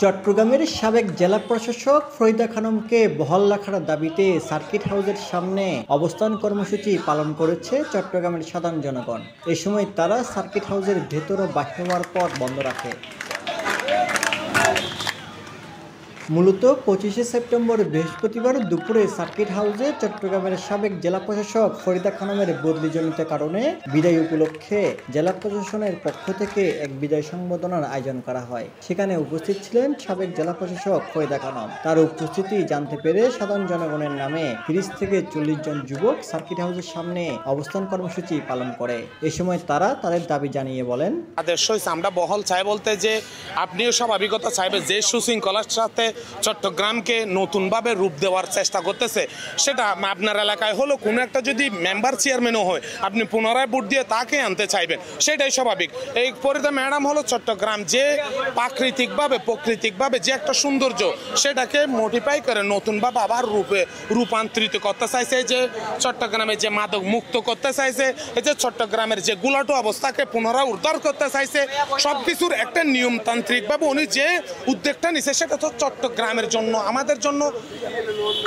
চট্টগ্রামের সাবেক জেলা প্রশাসক ফরিদা খানমকে বহাল রাখার দাবিতে সার্কিট হাউসের সামনে অবস্থান কর্মসূচি পালন করেছে চট্টগ্রামের সাধারণ জনগণ। এ সময় তারা সার্কিট হাউসের ভেতর ও বাহির হওয়ার পথ বন্ধ রাখে। মূলত 25শে সেপ্টেম্বর বৃহস্পতিবার দুপুরে সার্কিট হাউসে চট্টগ্রামের সাবেক জেলা প্রশাসক ফরিদা খানমের বদলিজনিত কারণে বিদায় উপলক্ষে জেলা প্রশাসনের পক্ষ থেকে এক বিদায় সংবর্ধনার আয়োজন করা হয়। সেখানে উপস্থিত ছিলেন সাবেক জেলা প্রশাসক ফরিদা খানম। তার উপস্থিতি জানতে পেরে সাধারণ জনগণের নামে 30 থেকে 40 জন যুবক সার্কিট হাউসের সামনে অবস্থান কর্মসূচি পালন করে। এ সময় তারা তাদের দাবি জানিয়ে বলেন, আদর্শ আমরা বহল চাই বলতে যে আপনিও স্বাভাবিকতা চাইবে যে সুশৃঙ্খলার সাথে চট্টগ্রামকে নতুনভাবে রূপ দেওয়ার চেষ্টা করতেছে, সেটা আপনার এলাকায় হলো কোনো একটা যদি মেম্বার চেয়ারম্যানও হয় আপনি পুনরায় ভোট দিয়ে তাকে আনতে চাইবেন, সেটাই স্বাভাবিক। এই ফরিদা ম্যাডাম হলো চট্টগ্রাম যে প্রাকৃতিকভাবে যে একটা সৌন্দর্য সেটাকে মডিফাই করে নতুনভাবে আবার রূপান্তরিত করতে চাইছে, যে চট্টগ্রামে যে মাদক মুক্ত করতে চাইছে, এই যে চট্টগ্রামের যে গুলাটো অবস্থাকে পুনরায় উদ্ধার করতে চাইছে, সবকিছুর একটা নিয়মতান্ত্রিকভাবে উনি যে উদ্যোগটা নিছে সেটা তো চট্টগ্রামের জন্য আমাদের জন্য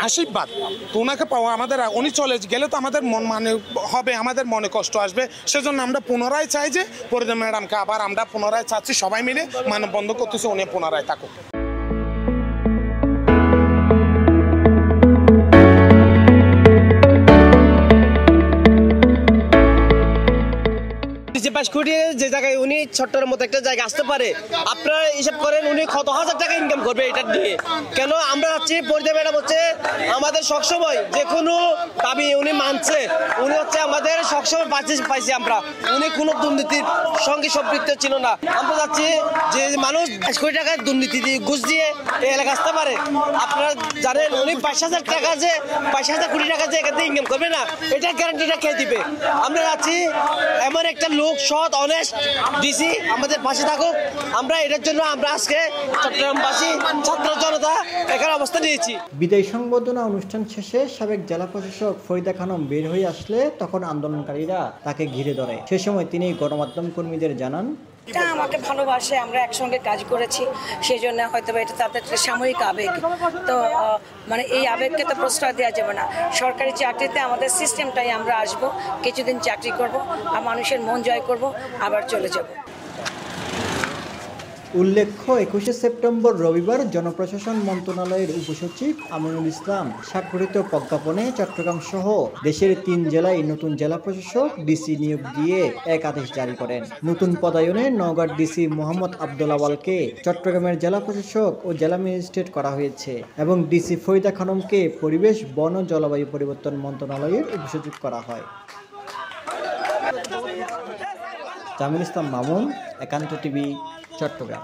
আশীর্বাদ। তো ওনাকে পাওয়া আমাদের, উনি চলে গেলে তো আমাদের আমাদের মনে কষ্ট আসবে। সেজন্য আমরা পুনরায় চাই যে ফরিদা ম্যাডামকে আবার আমরা পুনরায় চাচ্ছি সবাই মিলে মানববন্ধন করতেছে, উনি পুনরায় থাকুক। যে জায়গায় উনি ছোট্টর মতো একটা জায়গা আসতে পারে, আপনারা হিসাব করেন উনি কত হাজার টাকা ইনকাম করবে এটা দিয়ে। কেন আমরা চাচ্ছি ফরিদা ম্যাডাম হচ্ছে আমাদের সবসময় যে কোনো দাবি উনি মানছে, উনি হচ্ছে আমাদের সবসময় পাইছি আমরা, উনি কোনো দুর্নীতির সঙ্গে সম্পৃক্ত ছিল না। আমরা চাচ্ছি যে মানুষ 5 কোটি টাকায় দুর্নীতি দিয়ে ঘুষ দিয়ে এই এলাকা আসতে পারে। আপনারা জানেন উনি 5,000 টাকা যে 5,000 কোটি টাকা যে এখান থেকে ইনকাম করবে না, এটা গ্যারান্টিটা কে দিবে? আমরা চাচ্ছি এমন একটা লোক সৎ অনেস্ট ডিসি আমাদের পাশে থাকুক। আমরা এটার জন্য আমরা আজকে চট্টগ্রামবাসী ছাত্র জনতা এখানে অবস্থান নিয়েছি। বিদায় সংবর্ধনা অনুষ্ঠান শেষে সাবেক জেলা প্রশাসক ফরিদা খানম বের হয়ে আসলে তখন আন্দোলনকারীরা তাকে ঘিরে ধরে। সে সময় তিনি গণমাধ্যম কর্মীদের জানান, এটা আমাকে ভালোবাসে, আমরা একসঙ্গে কাজ করেছি, সেই জন্য হয়তো এটা তাদের সাময়িক আবেগ। তো মানে এই আবেগকে তো প্রশ্রয় দেওয়া যাবে না। সরকারি চাকরিতে আমাদের সিস্টেমটাই আমরা আসব, কিছুদিন চাকরি করব আর মানুষের মন জয় করব, আবার চলে যাব। উল্লেখ্য 21শে সেপ্টেম্বর রবিবার জনপ্রশাসন মন্ত্রণালয়ের উপসচিব আমিনুল ইসলাম স্বাক্ষরিত প্রজ্ঞাপনে চট্টগ্রাম সহ দেশের 3 জেলায় নতুন জেলা প্রশাসক ডিসি নিয়োগ দিয়ে এক আদেশ জারি করেন। নতুন পদায়নে নওগাঁর ডিসি মোহাম্মদ আব্দুল আওয়ালকে চট্টগ্রামের জেলা প্রশাসক ও জেলা ম্যাজিস্ট্রেট করা হয়েছে এবং ডিসি ফরিদা খানমকে পরিবেশ, বন ও জলবায়ু পরিবর্তন মন্ত্রণালয়ের উপসচিব করা হয়। জামিল ইসলাম মামুন, একান্ত টিভি, চট্টগ্রাম।